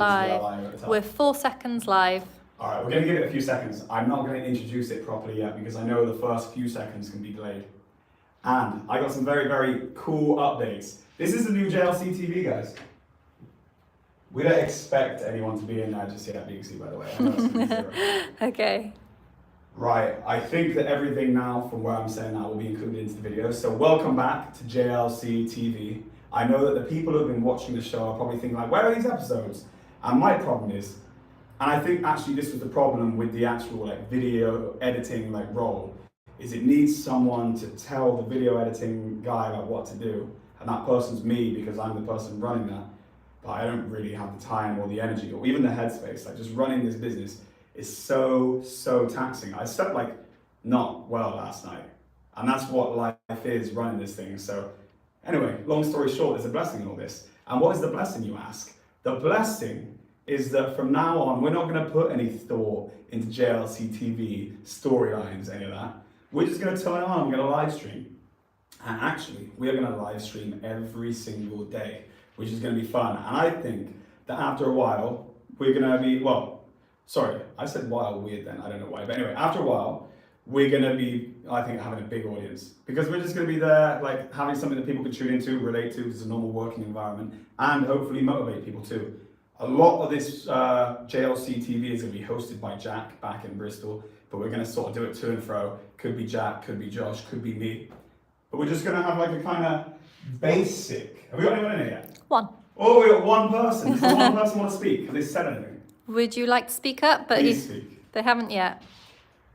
Live. We're 4 seconds live. All right, we're going to give it a few seconds. I'm not going to introduce it properly yet because I know the first few seconds can be delayed. And I got some very, very cool updates. This is the new JLC TV, guys. We don't expect anyone to be in there just yet, you can see, by the way. I know it's gonna be zero. Okay. Right, I think that everything now, from where I'm saying now, will be included into the video. So welcome back to JLC TV. I know that the people who have been watching the show are probably thinking like, where are these episodes? And my problem is, and I think actually this was the problem with the actual like video editing like role, is it needs someone to tell the video editing guy like what to do. And that person's me because I'm the person running that. But I don't really have the time or the energy or even the headspace. Like just running this business is so taxing. I slept like not well last night. And that's what life is, running this thing. So anyway, long story short, there's a blessing in all this. And what is the blessing, you ask? The blessing is that from now on, we're not going to put any thought into JLC TV, storylines, any of that. We're just going to turn it on, we're going to live stream. And actually, we are going to live stream every single day, which is going to be fun. And I think that after a while, we're going to be, well, sorry, I said while weird then, I don't know why. But anyway, after a while, we're going to be, I think, having a big audience. Because we're just going to be there, like having something that people can tune into, relate to, it's a normal working environment, and hopefully motivate people too. A lot of this JLC TV is going to be hosted by Jack back in Bristol, but we're going to sort of do it to and fro. Could be Jack, could be Josh, could be me. But we're just going to have like a kind of basic, have we got anyone in here yet? One. Oh, we got one person. Does one person want to speak? Have they said anything? Would you like to speak up? But Please speak. They haven't yet.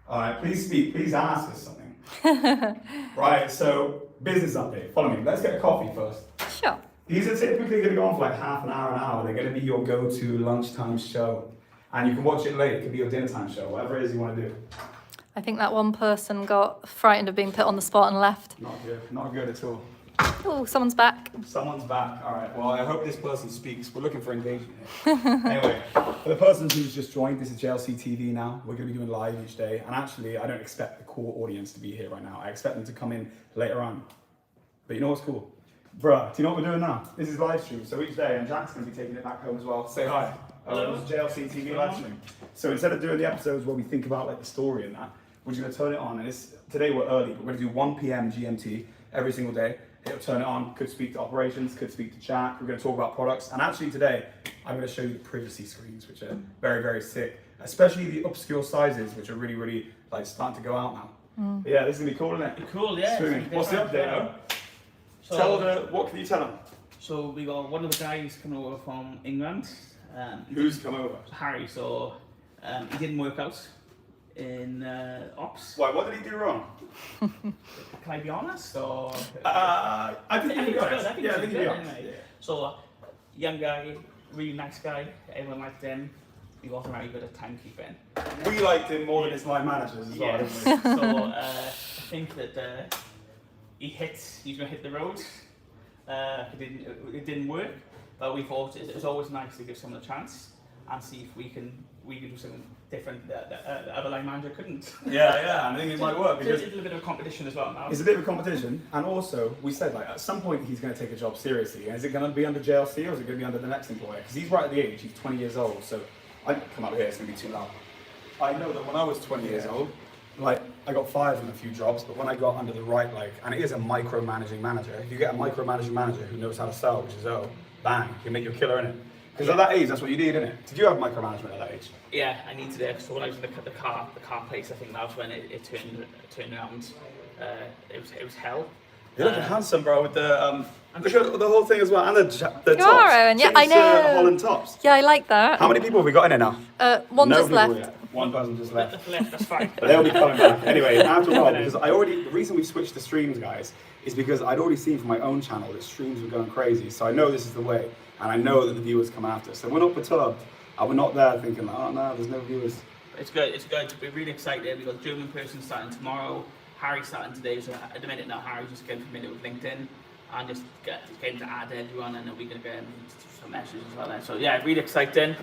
All right, please speak. Please ask us something. Right, so business update. Follow me. Let's get a coffee first. Sure. These are typically going to go on for like half an hour. They're going to be your go-to lunchtime show. And you can watch it late. It could be your dinner time show, whatever it is you want to do. I think that one person got frightened of being put on the spot and left. Not good. Not good at all. Oh, someone's back. Someone's back. All right. Well, I hope this person speaks. We're looking for engagement here. Anyway, for the person who's just joined, this is JLC TV now. We're going to be doing live each day. And actually, I don't expect the core audience to be here right now. I expect them to come in later on. But you know what's cool? Bruh, do you know what we're doing now? This is live stream. So each day, and Jack's going to be taking it back home as well. Say hi. Hello. This is JLC TV live stream. So instead of doing the episodes where we think about like the story and that, we're just going to turn it on. And today we're early, but we're going to do 1 p.m. GMT every single day. It'll turn it on, could speak to operations, could speak to Jack. We're going to talk about products. And actually today, I'm going to show you the privacy screens, which are very, very sick. Especially the upscale sizes, which are really, really like starting to go out now. But yeah, this is going to be cool, isn't it? Cool, yeah. What's the update, though? So, What can you tell them? So we got one of the guys coming over from England. Who's come over? Harry. So he didn't work out in ops. Why, what did he do wrong? Can I be honest? Or I think he'll be honest. I think he'll be honest. Anyway. Yeah. So young guy, really nice guy. Everyone liked him. He wasn't very good at timekeeping. We liked him more than his line managers as well, didn't we? So I think that he's going to hit the road. It didn't work, but we thought it was always nice to give someone a chance and see if we can do something different that the other line manager couldn't. Yeah, I think it might work because it's a little bit of a competition as well now. It's a bit of a competition, and also we said like at some point he's going to take a job seriously. And is it going to be under JLC or is it going to be under the next employer? Because he's right at the age, he's 20 years old. So I come up here, it's going to be too loud. I know that when I was 20 years old, like I got fired from a few jobs, but when I got under the right, and it is a micromanaging manager. If you get a micromanaging manager who knows how to sell, which is bang, you make you a killer in it. Because at that age, that's what you need, isn't it? Did you have micromanagement at that age? Yeah, I needed it. So when I was in the car place, I think that was when it turned around. It was hell. You're looking handsome, bro, with the look at the whole thing as well, and the tops. Owen, yeah, I know. Holland tops. Yeah, I like that. How many people have we got in here now? One no just left. Yet. One person just left. That's fine. But they'll be coming back. Anyway, after a while, because the reason we switched to streams, guys, is because I'd already seen from my own channel that streams were going crazy. So I know this is the way, and I know that the viewers come after us. So we're not perturbed, and we're not there thinking like, oh no, there's no viewers. It's good. We're really excited. We've got a German person starting tomorrow. Harry starting today. So at the minute now, Harry's just getting familiar with LinkedIn and just getting to add everyone, and then we're going to get some messages as well. So yeah, really exciting.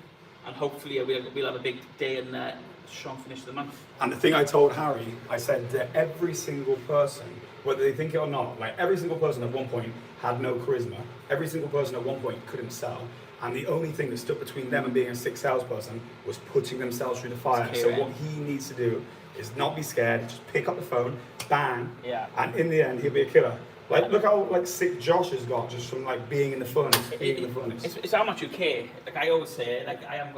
And hopefully we'll have a big day and strong finish of the month. And the thing I told Harry, I said that every single person, whether they think it or not, like every single person at one point had no charisma. Every single person at one point couldn't sell. And the only thing that stood between them and being a sick salesperson was putting themselves through the fire. So what he needs to do is not be scared, just pick up the phone, bang, and in the end, he'll be a killer. Like, look how like sick Josh has got just from like being in the furnace, It's how much you care. Like I always say, like I'm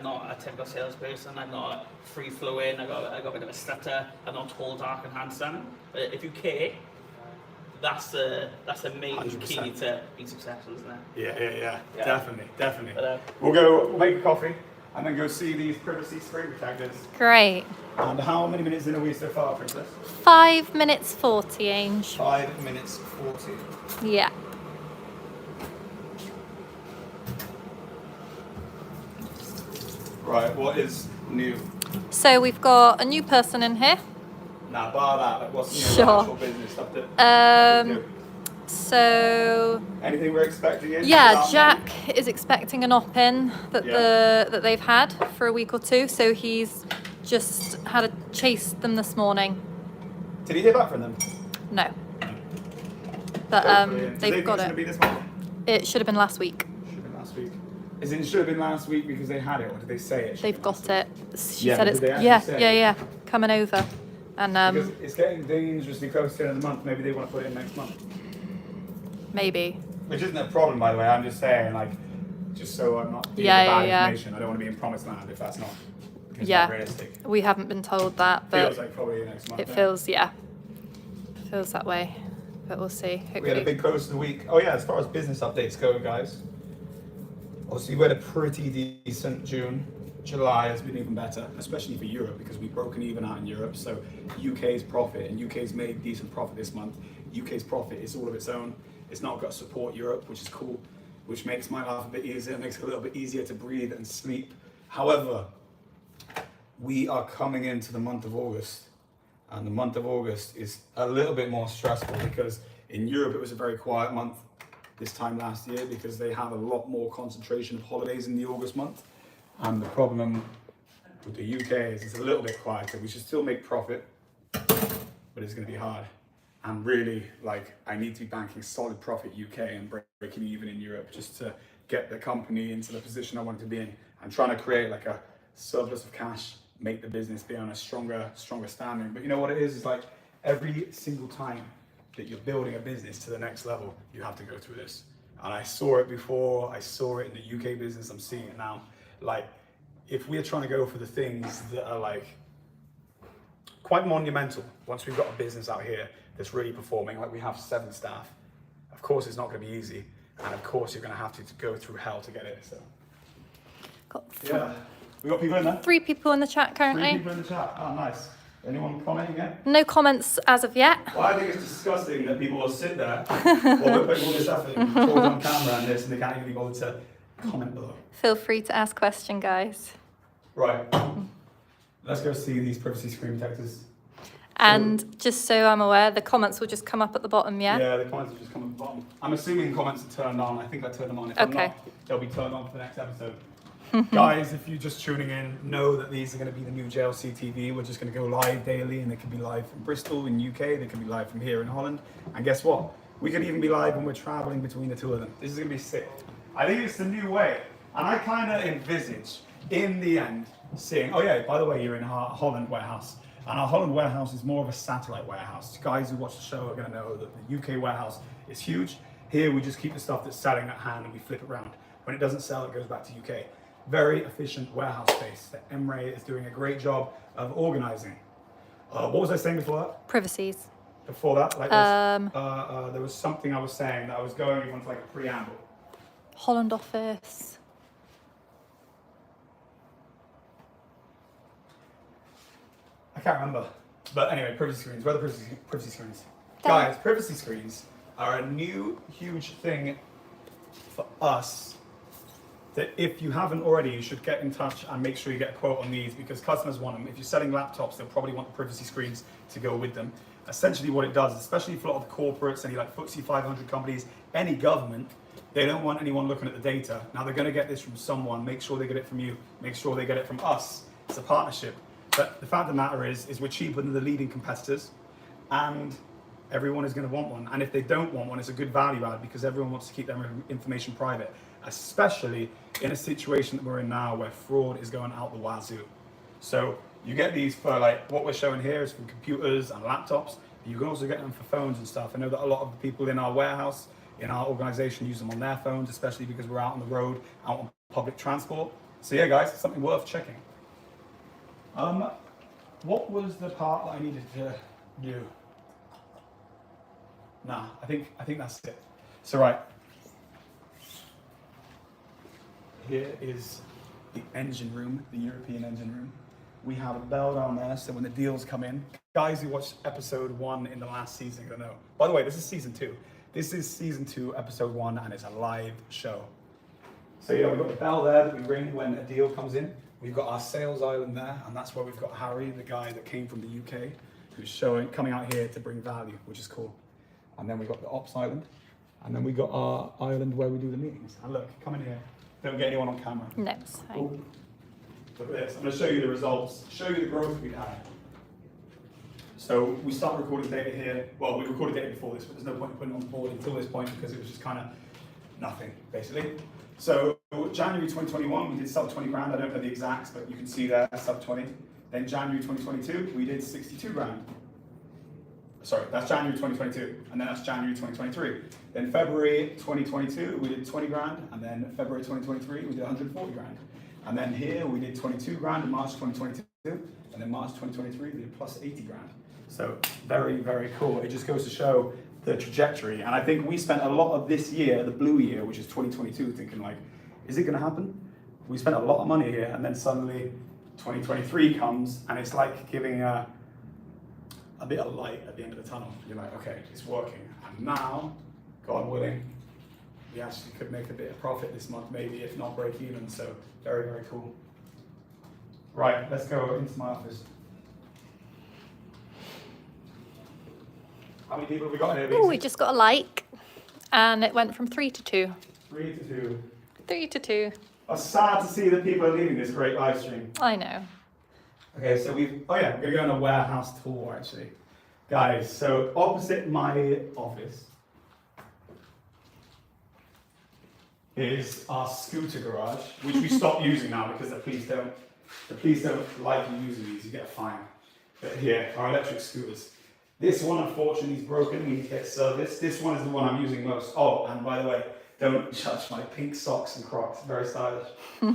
not a typical salesperson. I'm not free flowing. I got a bit of a stutter. I'm not tall, dark, and handsome. But if you care, that's the main 100%. key to being successful, isn't it? Yeah. Definitely. But, We'll make a coffee and then go see these privacy screen protectors. Great. And how many minutes in are we so far, Princess? 5 minutes 40, Ange. 5 minutes 40. Yeah. Right, what is new? So we've got a new person in here. Nah, bar that. Like, what's new? Sure. Actual business stuff that we do. So Anything we're expecting in? yeah, Jack is expecting an op-in that Yeah. that they've had for a week or two. So he's just had a chase them this morning. Did he hear back from them? No. But they've got It's it. gonna be this month? It should have been last week. Should have been last week. As in, should have been last week because they had it, or did they say it? They've got it. She Yeah, said but it's did they actually say it? yeah, coming over. And Because it's getting dangerously close to the end of the month. Maybe they want to put it in next month. maybe. Which isn't a problem, by the way. I'm just saying, like, just so I'm not giving bad information. I don't want to be in promised land if that's not realistic. We haven't been told that, but Feels like probably next month. it feels that way. But we'll see. Hopefully. We had a big close of the week. Oh yeah, as far as business updates go, guys. Obviously, we had a pretty decent June. July has been even better, especially for Europe because we've broken even out in Europe. So UK's profit, and UK's made decent profit this month. UK's profit is all of its own. It's not got to support Europe, which is cool, which makes my life a bit easier. It makes it a little bit easier to breathe and sleep. However, we are coming into the month of August. And the month of August is a little bit more stressful because in Europe it was a very quiet month this time last year because they have a lot more concentration of holidays in the August month. And the problem with the UK is it's a little bit quieter. We should still make profit, but it's going to be hard. And really, like, I need to be banking solid profit UK and breaking even in Europe just to get the company into the position I want it to be in. I'm trying to create like a surplus of cash, make the business be on a stronger standing. But you know what it is like every single time that you're building a business to the next level, you have to go through this. And I saw it before, I saw it in the UK business, I'm seeing it now. Like, if we're trying to go for the things that are like quite monumental, once we've got a business out here that's really performing, like we have 7 staff, of course it's not going to be easy. And of course you're going to have to go through hell to get it. So, yeah. We got people in there? 3 people in the chat currently. 3 people in the chat. Oh, nice. Anyone commenting yet? No comments as of yet. Well, I think it's disgusting that people will sit there while we're putting all this effort and talk on camera and this, and they can't even be bothered to comment below. Feel free to ask question, guys. Right. Let's go see these privacy screen protectors. And just so I'm aware, the comments will just come up at the bottom, yeah? Yeah, the comments will just come at the bottom. I'm assuming comments are turned on. I think I turned them on. If I'm not, they'll be turned on for the next episode. Guys, if you're just tuning in, know that these are going to be the new JLC TV. We're just going to go live daily, and they can be live from Bristol in UK. They can be live from here in Holland. And guess what? We could even be live when we're traveling between the 2 of them. This is going to be sick. I think it's the new way. And I kind of envisage, in the end, seeing, oh yeah, by the way, you're in our Holland warehouse. And our Holland warehouse is more of a satellite warehouse. Guys who watch the show are going to know that the UK warehouse is huge. Here we just keep the stuff that's selling at hand and we flip it around. When it doesn't sell, it goes back to UK. Very efficient warehouse space that Emre is doing a great job of organizing. What was I saying before that? Privacies. Before that, like there was something I was saying that I was going into like a preamble. Holland office. I can't remember. But anyway, privacy screens. Where are the privacy screens? Guys, privacy screens are a new huge thing for us that if you haven't already, you should get in touch and make sure you get a quote on these because customers want them. If you're selling laptops, they'll probably want the privacy screens to go with them. Essentially what it does, especially for a lot of corporates, any like FTSE 500 companies, any government, they don't want anyone looking at the data. Now they're gonna get this from someone, make sure they get it from you, make sure they get it from us. It's a partnership. But the fact of the matter is we're cheaper than the leading competitors and everyone is going to want one. And if they don't want one, it's a good value add because everyone wants to keep their information private. especially in a situation that we're in now where fraud is going out the wazoo. So you get these for like, what we're showing here is for computers and laptops. You can also get them for phones and stuff. I know that a lot of the people in our warehouse, in our organization, use them on their phones, especially because we're out on the road, out on public transport. So yeah, guys, it's something worth checking. What was the part that I needed to do? Nah, I think that's it. So right, here is the engine room, the European engine room. We have a bell down there, so when the deals come in, guys who watched episode 1 in the last season are gonna know. By the way, this is season 2. This is season 2, episode 1, and it's a live show. So yeah, we've got the bell there that we ring when a deal comes in. We've got our sales island there, and that's where we've got Harry, the guy that came from the UK, who's coming out here to bring value, which is cool. And then we've got the ops island, and then we got our island where we do the meetings. And look, come in here. Don't get anyone on camera. No, it's fine. Cool. Look at this. I'm going to show you the results, show you the growth we've had. So we start recording data here. Well, we recorded data before this, but there's no point in putting it on the board until this point because it was just kind of nothing, basically. So January 2021, we did sub 20 grand. I don't know the exacts, but you can see there, sub 20. Then January 2022, we did 62 grand. Sorry, that's January 2022, and then that's January 2023. Then February 2022, we did 20 grand, and then February 2023, we did 140 grand. And then here, we did 22 grand in March 2022, and then March 2023, we did plus 80 grand. So very, very cool. It just goes to show the trajectory. And I think we spent a lot of this year, the blue year, which is 2022, thinking like, is it gonna happen? We spent a lot of money here, and then suddenly 2023 comes, and it's like giving a bit of light at the end of the tunnel. You're like, okay, it's working. And now, God willing, we actually could make a bit of profit this month, maybe, if not break even. So very, very cool. Right, let's go into my office. How many people have we got in here? Oh, we just got a like, and it went from 3 to 2. 3 to 2. 3 to 2. I'm sad to see that people are leaving this great live stream. I know. Okay, so we're gonna go on a warehouse tour actually. Guys, so opposite my office is our scooter garage, which we stopped using now because the police don't like you using these, you get a fine. But here, our electric scooters. This one unfortunately is broken, we need to get serviced. This one is the one I'm using most. Oh, and by the way, don't judge my pink socks and Crocs, very stylish.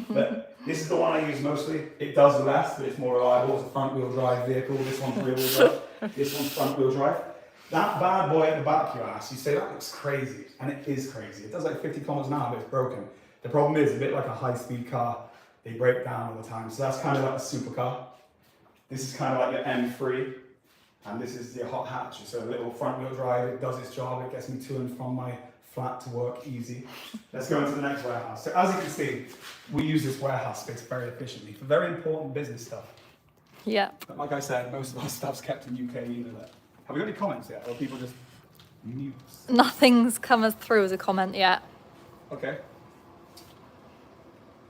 But this is the one I use mostly. It does less, but it's more reliable. It's a front wheel drive vehicle. This one's rear wheel drive. This one's front wheel drive. That bad boy at the back, you ask, you say that looks crazy, and it is crazy. It does like 50 kilometers an hour, but it's broken. The problem is, a bit like a high-speed car, they break down all the time. So that's kind of like a supercar. This is kind of like the M3, and this is the hot hatch. It's a little front wheel drive. It does its job. It gets me to and from my flat to work easy. Let's go into the next warehouse. So as you can see, we use this warehouse space very efficiently for very important business stuff. Yeah. But like I said, most of our stuff's kept in UK either. Have we got any comments yet? Or people just mute? Nothing's come as through as a comment yet. Okay.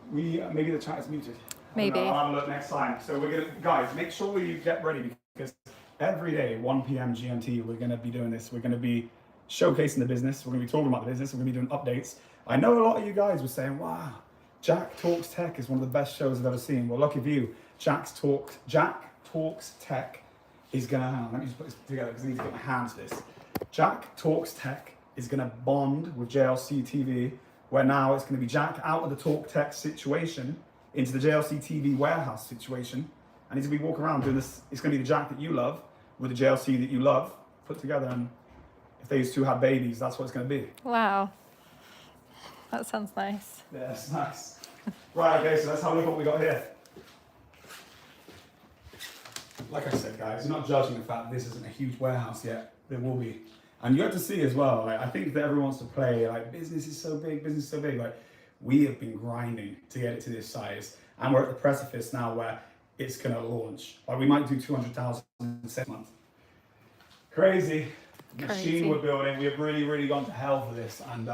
Maybe the chat is muted. Maybe. I'll have a look next time. So we're gonna, guys, make sure you get ready because every day, 1 p.m. GMT, we're gonna be doing this. We're gonna be showcasing the business. We're gonna be talking about the business. We're gonna be doing updates. I know a lot of you guys were saying, wow, Jack Talks Tech is one of the best shows I've ever seen. Well, lucky for you, Jack Talks Tech is gonna, hang on, let me just put this together because I need to get my hands to this. Jack Talks Tech is gonna bond with JLC TV, where now it's gonna be Jack out of the Talk Tech situation into the JLC TV warehouse situation. And he's gonna be walking around doing this. It's gonna be the Jack that you love with the JLC that you love put together. And if these two have babies, that's what it's gonna be. Wow. That sounds nice. Yeah, it's nice. Right, okay, so let's have a look at what we got here. Like I said, guys, you're not judging the fact that this isn't a huge warehouse yet. There will be. And you have to see as well, like, I think that everyone wants to play, like, business is so big, business is so big. Like, we have been grinding to get it to this size. And we're at the precipice now where it's going to launch. Like, we might do 200,000 in 6 months. Crazy. Machine we're building. We have really, really gone to hell for this. And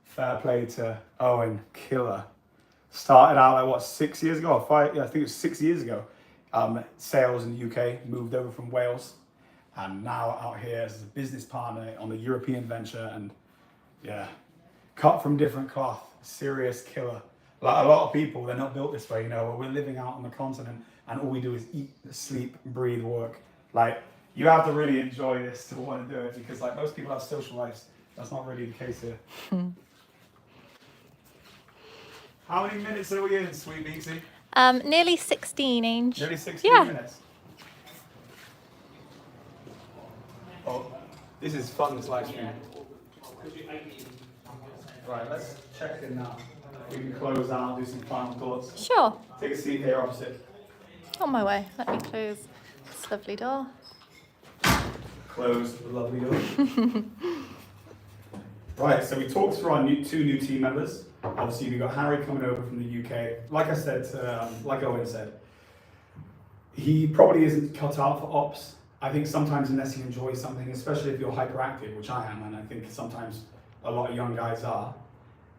fair play to Owen, killer. Started out, like, what, 6 years ago? Or 5? Yeah, I think it was 6 years ago. Sales in the UK, moved over from Wales, and now out here as a business partner on the European venture, and yeah, cut from different cloth. serious killer. Like a lot of people, they're not built this way, you know. We're living out on the continent and all we do is eat, sleep, breathe, work. Like, you have to really enjoy this to want to do it because like most people have social lives. That's not really the case here. How many minutes are we in, sweet Beaksy? Nearly 16, Ange. Nearly 16 Yeah. minutes. Oh, this is fun, this live stream. Right, let's check in now. We can close out, do some final thoughts. Sure. Take a seat here opposite. On my way. Let me close this lovely door. Close the lovely door. Right, so we talked through our two new team members. Obviously, we got Harry coming over from the UK. Like I said, like Owen said, he probably isn't cut out for ops. I think sometimes unless you enjoy something, especially if you're hyperactive, which I am, and I think sometimes a lot of young guys are,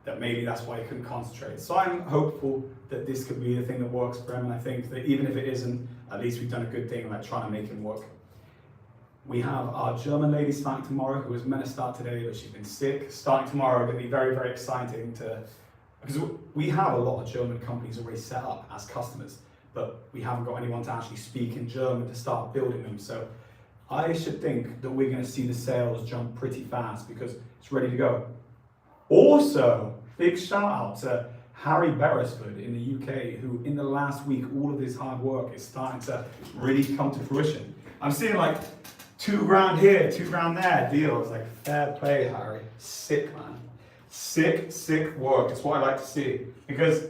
that maybe that's why he couldn't concentrate. So I'm hopeful that this could be a thing that works for him, and I think that even if it isn't, at least we've done a good thing, like trying to make him work. We have our German lady starting tomorrow, who was meant to start today, but she's been sick. Starting tomorrow, going to be very, very exciting because we have a lot of German companies already set up as customers, but we haven't got anyone to actually speak in German to start building them. So I should think that we're going to see the sales jump pretty fast because it's ready to go. Also, big shout out to Harry Beresford in the UK, who in the last week, all of his hard work is starting to really come to fruition. I'm seeing like £2,000 here, £2,000 there deals. Like, fair play, Harry. Sick, man. Sick work. It's what I like to see. Because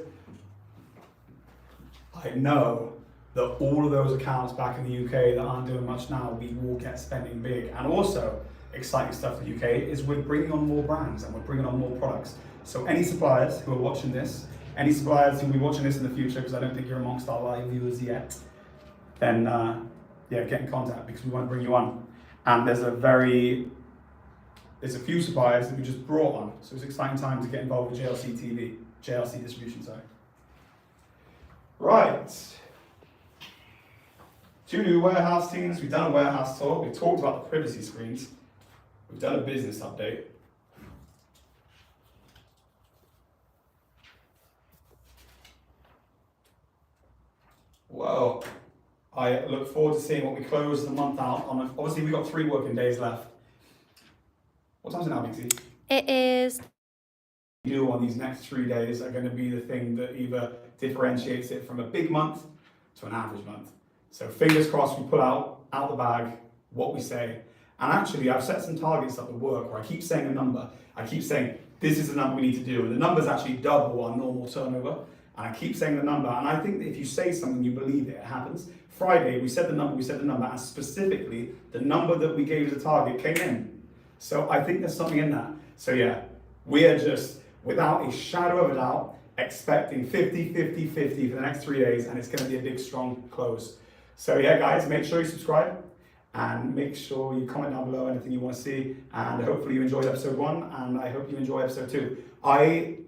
I know that all of those accounts back in the UK that aren't doing much now, we will get spending big. And also, exciting stuff in the UK is we're bringing on more brands and we're bringing on more products. So any suppliers who are watching this, any suppliers who will be watching this in the future, because I don't think you're amongst our live viewers yet, then yeah, get in contact because we want to bring you on. And there's a few suppliers that we just brought on. So it's an exciting time to get involved with JLC TV, JLC.Distribution, sorry. Right. 2 new warehouse teams. We've done a warehouse tour. We've talked about the privacy screens. We've done a business update. Well, I look forward to seeing what we close the month out on. Obviously, we've got 3 working days left. What time is it now, BT? It is. Do on these next 3 days are going to be the thing that either differentiates it from a big month to an average month. So fingers crossed we pull out the bag what we say. And actually, I've set some targets up at work where I keep saying a number. I keep saying, this is the number we need to do. And the number's actually double our normal turnover. And I keep saying the number. And I think that if you say something, you believe it happens. Friday, we said the number, and specifically, the number that we gave as a target came in. So I think there's something in that. So yeah, we are just, without a shadow of a doubt, expecting 50-50-50 for the next 3 days, and it's going to be a big, strong close. So yeah, guys, make sure you subscribe, and make sure you comment down below anything you want to see, and hopefully you enjoyed episode 1, and I hope you enjoy episode 2. I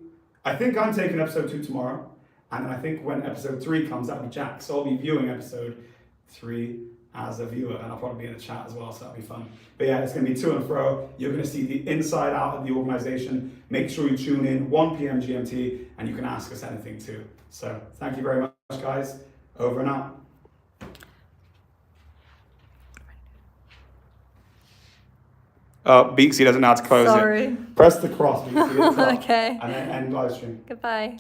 think I'm taking episode 2 tomorrow, and then I think when episode 3 comes, that'll be Jack. So I'll be viewing episode 3 as a viewer, and I'll probably be in the chat as well, so that'll be fun. But yeah, it's going to be to and fro. You're going to see the inside out of the organization. Make sure you tune in 1 p.m. GMT, and you can ask us anything too. So thank you very much, guys. Over and out. Beaksy doesn't know how to close Sorry. it. Press the cross, Beaksy. Okay. And then end live stream. Goodbye.